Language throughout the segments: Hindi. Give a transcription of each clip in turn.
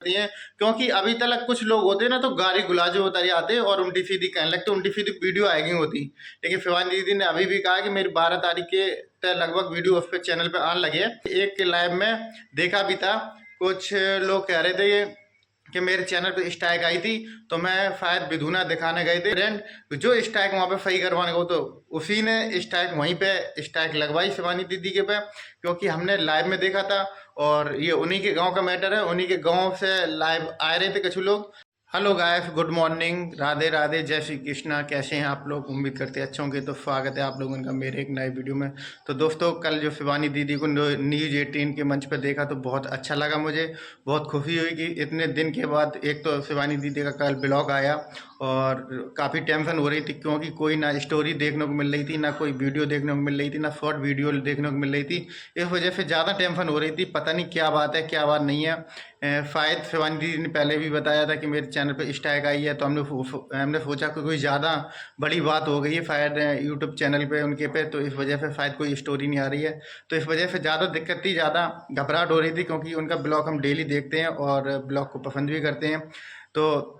होती हैं, क्योंकि अभी तक कुछ लोग होते हैं ना, तो गाली गुलाज उतर आते और उल्टी सीधी कहने लगते, उल्टी सीधी वीडियो आएगी होती। लेकिन शिवानी दीदी ने अभी भी कहा कि मेरी 12 तारीख के लगभग वीडियो उस पर चैनल पे आने लगे है। एक लाइव में देखा भी था, कुछ लोग कह रहे थे कि मेरे चैनल पे स्ट्राइक आई थी, तो मैं शायद विधुना दिखाने गए थे फ्रेंड। जो स्ट्राइक वहाँ पे सही करवाने गए तो उसी ने स्ट्राइक वहीं पे स्ट्राइक लगवाई शिवानी दीदी के पे, क्योंकि हमने लाइव में देखा था। और ये उन्हीं के गांव का मैटर है, उन्हीं के गांव से लाइव आ रहे थे कुछ लोग। Hello guys, good morning, Radhe Radhe, जय श्री कृष्णा। कैसे हैं आप लोग? उम्मीद करते हैं अच्छे होंगे। तो स्वागत है आप लोगों का मेरे एक नए वीडियो में। तो दोस्तों, कल जो शिवानी दीदी को न्यूज़ 18 के मंच पर देखा तो बहुत अच्छा लगा मुझे। बहुत खुशी हुई कि इतने दिन के बाद एक तो शिवानी दीदी का कल ब्लॉग आया, और काफ़ी टेंशन हो रही थी क्योंकि कोई ना स्टोरी देखने को मिल रही थी, ना कोई वीडियो देखने को मिल रही थी, ना शॉर्ट वीडियो देखने को मिल रही थी। इस वजह से ज़्यादा टेंशन हो रही थी, पता नहीं क्या बात है क्या बात नहीं है। शायद शिवानी दीदी ने पहले भी बताया था कि मेरे चैनल पे स्ट्राइक आई है, तो हमने सोचा कि कोई ज़्यादा बड़ी बात हो गई है शायद यूट्यूब चैनल पे उनके पे, तो इस वजह से शायद कोई स्टोरी नहीं आ रही है। तो इस वजह से ज़्यादा दिक्कत थी, ज़्यादा घबराहट हो रही थी, क्योंकि उनका ब्लॉग हम डेली देखते हैं और ब्लॉग को पसंद भी करते हैं। तो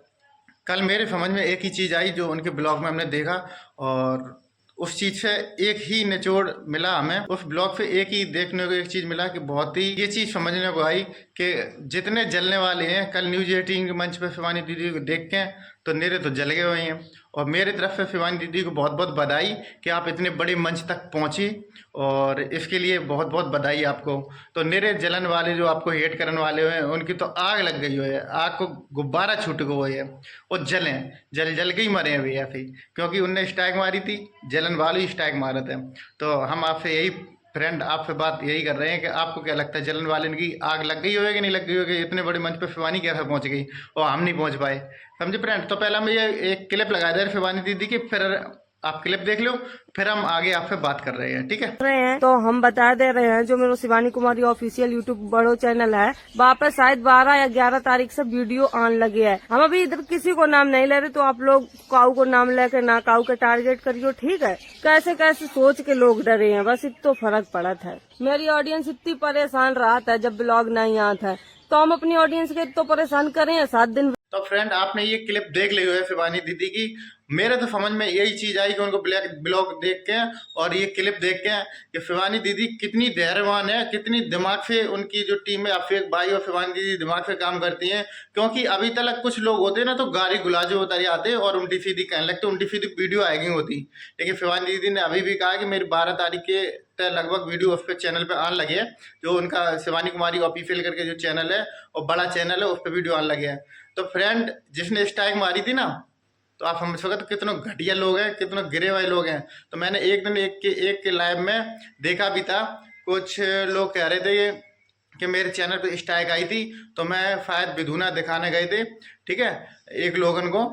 कल मेरे समझ में एक ही चीज़ आई जो उनके ब्लॉग में हमने देखा, और उस चीज़ से एक ही निचोड़ मिला हमें। उस ब्लॉग से एक ही देखने को एक चीज़ मिला कि बहुत ही ये चीज़ समझने को आई कि जितने जलने वाले हैं कल न्यूज़ 18 के मंच पर शिवानी दीदी को देख के, तो मेरे तो जल गए हुए हैं। और मेरी तरफ से शिवानी दीदी को बहुत बहुत बधाई कि आप इतने बड़े मंच तक पहुंची, और इसके लिए बहुत बहुत बधाई आपको। तो मेरे जलन वाले जो आपको हेट करने वाले हैं उनकी तो आग लग गई हुई है, आग को गुब्बारा छूट गए हुए है, वो जलें, जल जल के ही मरे हैं भैया से, क्योंकि उनने स्ट्राइक मारी थी, जलन वाले ही स्ट्राइक मारे थे। तो हम आपसे यही फ्रेंड आपसे बात यही कर रहे हैं कि आपको क्या लगता है, जलन वाले की आग लग गई होगी कि नहीं लग गई होगी? इतने बड़े मंच पर शिवानी कैसे पहुंच गई और हम नहीं पहुंच पाए? समझे फ्रेंड? तो पहले हम ये एक क्लिप लगा दे शिवानी दीदी की, फिर आप क्लिप देख लो, फिर हम आगे आपसे बात कर रहे हैं, ठीक है? रहे हैं तो हम बता दे रहे हैं, जो मेरा शिवानी कुमारी ऑफिशियल यूट्यूब बड़ो चैनल है, वहाँ पे शायद 12 या 11 तारीख से वीडियो आने लगे है। हम अभी इधर किसी को नाम नहीं ले रहे, तो आप लोग काऊ को नाम लेके ना काऊ के टारगेट करियो, ठीक है? कैसे कैसे सोच के लोग डरे हैं, बस इतना फर्क पड़ा था। मेरी ऑडियंस इतनी परेशान रहा था जब ब्लॉग नहीं आता है, तो हम अपनी ऑडियंस के तो परेशान करें 7 दिन। तो फ्रेंड, आपने ये क्लिप देख ली है शिवानी दीदी की। मेरे तो समझ में यही चीज आई कि उनको ब्लॉग देख के और ये क्लिप देख के कि शिवानी दीदी कितनी धैर्यवान है, कितनी दिमाग से उनकी जो टीम है अफीक भाई और शिवानी दीदी दिमाग से काम करती हैं। क्योंकि अभी तक कुछ लोग होते हैं ना, तो गाली गुलाजे उतर आते और उल्टी सीधी कहने लगते, उल्टी सीधी वीडियो आएगी होती। लेकिन शिवानी दीदी ने अभी भी कहा कि मेरी 12 तारीख के लगभग वीडियो उस पर चैनल पे आने लगे हैं, जो उनका शिवानी कुमारी ऑफिशियल करके जो चैनल है और बड़ा चैनल है, उस पर वीडियो आने लगे हैं। तो फ्रेंड, जिसने स्ट्राइक मारी थी ना, तो आप समझ सकते कितने घटिया लोग हैं, कितने गिरे हुए लोग हैं। तो मैंने एक दिन एक के लाइव में देखा भी था, कुछ लोग कह रहे थे कि मेरे चैनल पे स्ट्राइक आई थी, तो मैं शायद विधुना दिखाने गए थे, ठीक है, एक लोगन को।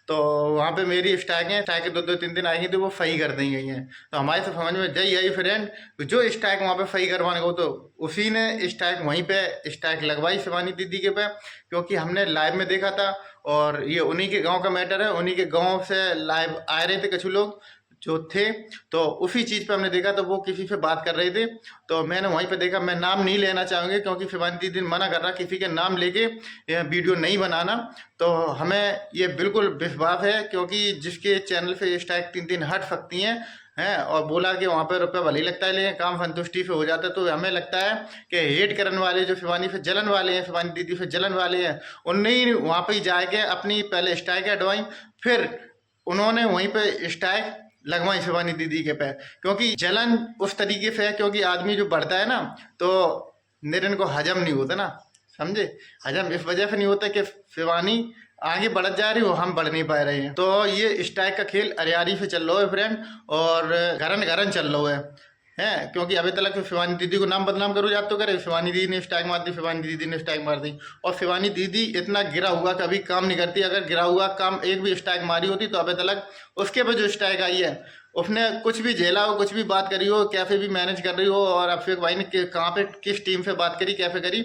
तो वहाँ पे मेरी स्ट्राइकें 2-2-3 दिन आई थी, वो सही कर दी गई हैं। तो हमारे से समझ में यही आई फ्रेंड, जो स्ट्राइक वहाँ पे सही करवाने को, तो उसी ने स्ट्राइक वहीं पे स्ट्राइक लगवाई शिवानी दीदी के पे, क्योंकि हमने लाइव में देखा था। और ये उन्हीं के गांव का मैटर है, उन्हीं के गांव से लाइव आ रहे थे कुछ लोग जो थे, तो उसी चीज़ पे हमने देखा, तो वो किसी से बात कर रहे थे, तो मैंने वहीं पे देखा। मैं नाम नहीं लेना चाहूँगी क्योंकि शिवानी दीदी मना कर रहा किसी के नाम लेके वीडियो नहीं बनाना। तो हमें ये बिल्कुल विश्वास है, क्योंकि जिसके चैनल से स्ट्राइक 3 दिन हट सकती हैं और बोला कि वहाँ पे रुपया भले ही लगता है लेकिन काम संतुष्टि से हो जाता है। तो हमें लगता है कि हेट करने वाले जो शिवानी से जलन वाले हैं, शिवानी दीदी से जलन वाले हैं, उन्हें वहाँ पे ही जाके अपनी पहले स्ट्राइक हटवाई, फिर उन्होंने वहीं पे स्ट्राइक लगवाई शिवानी दीदी के पे। क्योंकि जलन उस तरीके से है, क्योंकि आदमी जो बढ़ता है ना, तो निरन को हजम नहीं होता ना, समझे? हजम इस वजह से नहीं होता कि शिवानी आगे बढ़ जा रही हो, हम बढ़ नहीं पा रहे हैं। तो ये स्ट्राइक का खेल अरियारी से चल रहा है फ्रेंड, और घरन घरन चल रहा है क्योंकि अभी तक तो शिवानी दीदी को नाम बदनाम करो याद तो करे, शिवानी दीदी ने स्ट्राइक मार दी, शिवानी दीदी ने स्ट्राइक मार दी। और शिवानी दीदी इतना गिरा हुआ कभी काम नहीं करती। अगर गिरा हुआ काम एक भी स्ट्राइक मारी होती तो अभी तक उसके पे जो स्ट्राइक आई है, उसने कुछ भी झेला हो, कुछ भी बात करी हो, कैसे भी मैनेज कर रही हो, और अफीक भाई ने कहाँ पे किस टीम से बात करी, कैसे करी,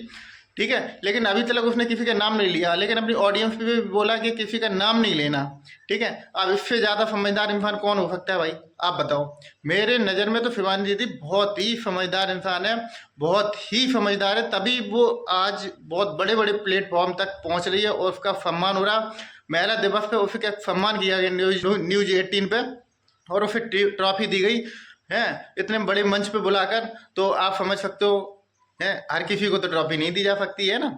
ठीक है। लेकिन अभी तक उसने किसी का नाम नहीं लिया, लेकिन अपनी ऑडियंस पे भी बोला कि किसी का नाम नहीं लेना, ठीक है। अब इससे ज़्यादा समझदार इंसान कौन हो सकता है भाई, आप बताओ। मेरे नज़र में तो शिवानी दीदी बहुत ही समझदार इंसान है, बहुत ही समझदार है, तभी वो आज बहुत बड़े बड़े प्लेटफॉर्म तक पहुंच रही है और उसका सम्मान हो रहा। महिला दिवस पे उसका सम्मान किया गया न्यूज़ 18 पे, और उसे ट्रॉफी दी गई है इतने बड़े मंच पे बुलाकर। तो आप समझ सकते हो है, हर किसी को तो ट्रॉफी नहीं दी जा सकती है ना।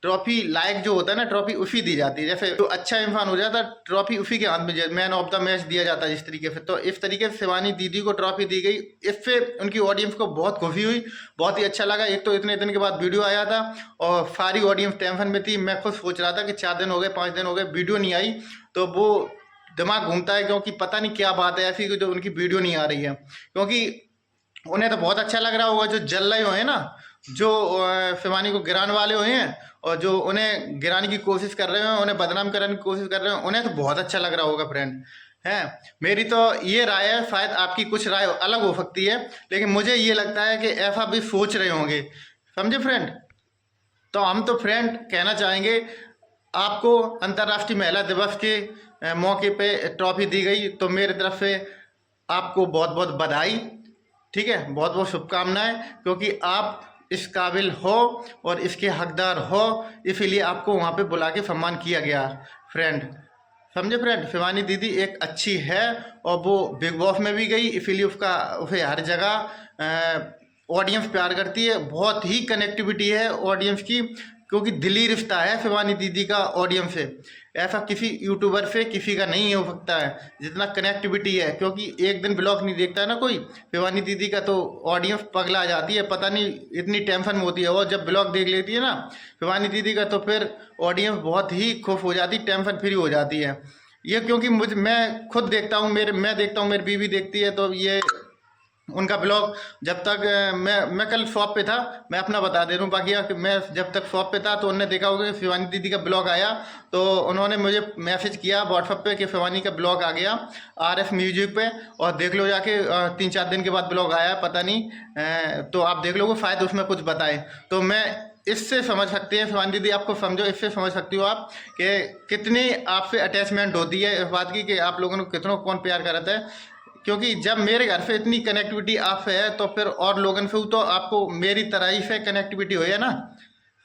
ट्रॉफी लायक जो होता है ना, ट्रॉफी उसी दी जाती है। जैसे तो अच्छा इंसान हो जाता है, ट्रॉफी उसी के हाथ में मैन ऑफ द मैच दिया जाता है जिस तरीके से। तो इस तरीके से शिवानी दीदी को ट्रॉफी दी गई, इससे उनकी ऑडियंस को बहुत खुशी हुई, बहुत ही अच्छा लगा। एक तो इतने दिन के बाद वीडियो आया था और सारी ऑडियंस टेंशन में थी। मैं खुद सोच रहा था कि 4 दिन हो गए 5 दिन हो गए वीडियो नहीं आई, तो वो दिमाग घूमता है, क्योंकि पता नहीं क्या बात है ऐसी जो उनकी वीडियो नहीं आ रही है। क्योंकि उन्हें तो बहुत अच्छा लग रहा होगा, जो जल रहे हुए ना, जो शिवानी को गिराने वाले हुए हैं और जो उन्हें गिराने की कोशिश कर रहे हैं, उन्हें बदनाम कराने की कोशिश कर रहे हैं, उन्हें तो बहुत अच्छा लग रहा होगा फ्रेंड है। मेरी तो ये राय है, शायद आपकी कुछ राय अलग हो सकती है, लेकिन मुझे ये लगता है कि ऐसा भी सोच रहे होंगे, समझे फ्रेंड। तो हम तो फ्रेंड कहना चाहेंगे, आपको अंतर्राष्ट्रीय महिला दिवस के मौके पे ट्रॉफी दी गई, तो मेरी तरफ से आपको बहुत बहुत बधाई, ठीक है, बहुत बहुत शुभकामनाएं, क्योंकि आप इस काबिल हो और इसके हकदार हो, इसीलिए आपको वहाँ पे बुला के सम्मान किया गया फ्रेंड, समझे फ्रेंड। शिवानी दीदी एक अच्छी है और वो बिग बॉस में भी गई, इसीलिए उसे हर जगह ऑडियंस प्यार करती है। बहुत ही कनेक्टिविटी है ऑडियंस की, क्योंकि दिली रिश्ता है शिवानी दीदी का ऑडियंस से। ऐसा किसी यूट्यूबर से किसी का नहीं हो सकता है जितना कनेक्टिविटी है, क्योंकि एक दिन ब्लॉग नहीं देखता है ना कोई शिवानी दीदी का, तो ऑडियंस पगला जाती है, पता नहीं इतनी टेंशन में होती है। और जब ब्लॉग देख लेती है ना शिवानी दीदी का, तो फिर ऑडियंस बहुत ही खुश हो जाती, टेंशन फ्री हो जाती है। ये क्योंकि मैं खुद देखता हूँ, मैं देखता हूँ, मेरी बीवी देखती है, तो ये उनका ब्लॉग जब तक मैं कल शॉप पे था, मैं अपना बता दे रहा हूँ, बाकी मैं जब तक शॉप पे था तो उन्होंने देखा होगा कि शिवानी दीदी का ब्लॉग आया, तो उन्होंने मुझे मैसेज किया व्हाट्सएप पे कि शिवानी का ब्लॉग आ गया RF म्यूजिक पे, और देख लो जाके 3-4 दिन के बाद ब्लॉग आया, पता नहीं, तो आप देख लोगे, शायद उसमें कुछ बताए। तो मैं इससे समझ सकते हैं शिवानी दीदी, आपको समझो, इससे समझ सकती हो आप कि कितनी आपसे अटैचमेंट होती है इस बात की कि आप लोगों को कितना कौन प्यार करता है। क्योंकि जब मेरे घर से इतनी कनेक्टिविटी आप है, तो फिर और लोगों से तो आपको मेरी तरह ही से कनेक्टिविटी हो है ना,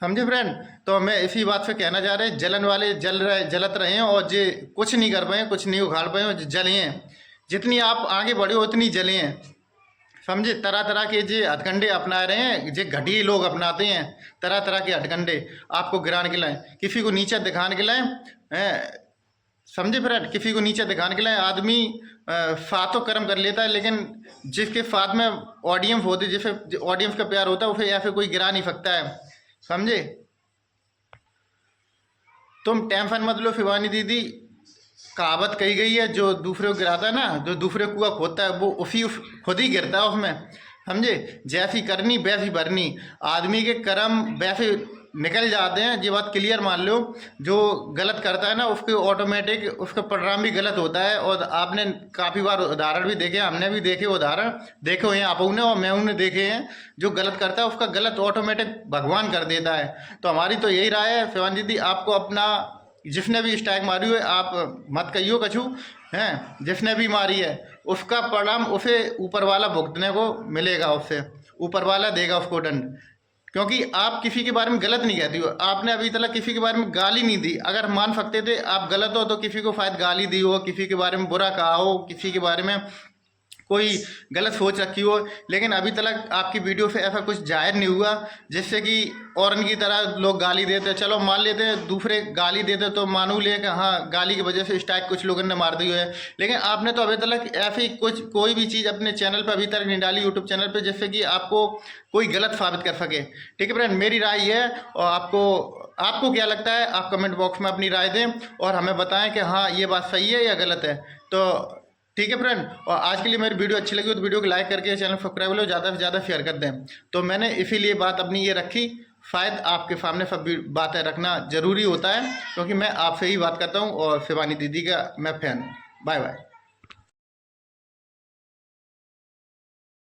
समझे फ्रेंड। तो मैं इसी बात से कहना चाह रहे, जलन वाले जलत रहे हैं, और जे कुछ नहीं कर पाए, कुछ नहीं उखाड़ पाए, जले हैं। जितनी आप आगे बढ़े हो उतनी जले हैं, समझे। तरह तरह के जे हथकंडे अपना रहे हैं, जे घटिया लोग अपनाते हैं तरह तरह के हथकंडे, आपको गिराने के लाए, किसी को नीचे दिखाने के लाए, समझे फ्रेंड, किसी को नीचे दिखाने के लिए आदमी फातो कर्म कर लेता है, लेकिन जिसके साथ में ऑडियंस होती है, जिसे ऑडियंस का प्यार होता है, उसे ऐसे कोई गिरा नहीं सकता है, समझे। तुम टेंशन मत लो शिवानी दीदी, कहावत कही गई है, जो दूसरे को गिराता है ना, जो दूसरे कुआं खोदता है, वो उसी खुद ही गिरता है उसमें, समझे। जैसी करनी वैसी भरनी, आदमी के कर्म वैसे निकल जाते हैं, ये बात क्लियर मान लो। जो गलत करता है ना, उसके ऑटोमेटिक उसका परिणाम भी गलत होता है। और आपने काफ़ी बार उदाहरण भी देखे, हमने भी देखे उदाहरण, देखे हुए हैं आप ने और मैं उन्हें देखे हैं। जो गलत करता है उसका गलत ऑटोमेटिक भगवान कर देता है। तो हमारी तो यही राय है शिवानी दीदी, आपको अपना जिसने भी स्ट्राइक मारी हुई, आप मत कहियो कछू हैं, जिसने भी मारी है उसका परिणाम उसे ऊपर वाला भुगतने को मिलेगा, उससे ऊपर वाला देगा उसको दंड। क्योंकि आप किसी के बारे में गलत नहीं कहती हो, आपने अभी तक किसी के बारे में गाली नहीं दी। अगर मान सकते थे आप गलत हो तो किसी को शायद गाली दी हो, किसी के बारे में बुरा कहा हो, किसी के बारे में कोई गलत सोच रखी हो, लेकिन अभी तक आपकी वीडियो से ऐसा कुछ जाहिर नहीं हुआ जिससे कि और इनकी तरह लोग गाली देते। चलो मान लेते हैं दूसरे गाली देते तो मानू ले कि हाँ गाली की वजह से स्ट्राइक कुछ लोगों ने मार दी है, लेकिन आपने तो अभी तक ऐसी कोई भी चीज़ अपने चैनल पर अभी तक नहीं डाली, यूट्यूब चैनल पर, जिससे कि आपको कोई गलत साबित कर सके। ठीक है फ्रेंड, मेरी राय है, और आपको क्या लगता है आप कमेंट बॉक्स में अपनी राय दें और हमें बताएं कि हाँ ये बात सही है या गलत है। तो ठीक है फ्रेंड, और आज के लिए मेरी वीडियो अच्छी लगी हो तो वीडियो को लाइक करके चैनल सब्सक्राइब लो, ज़्यादा से ज़्यादा शेयर कर दें। तो मैंने इसीलिए बात अपनी ये रखी, शायद आपके सामने सब बातें रखना ज़रूरी होता है, क्योंकि मैं आपसे ही बात करता हूँ और शिवानी दीदी का मैं फ़ैन हूँ। Bye bye.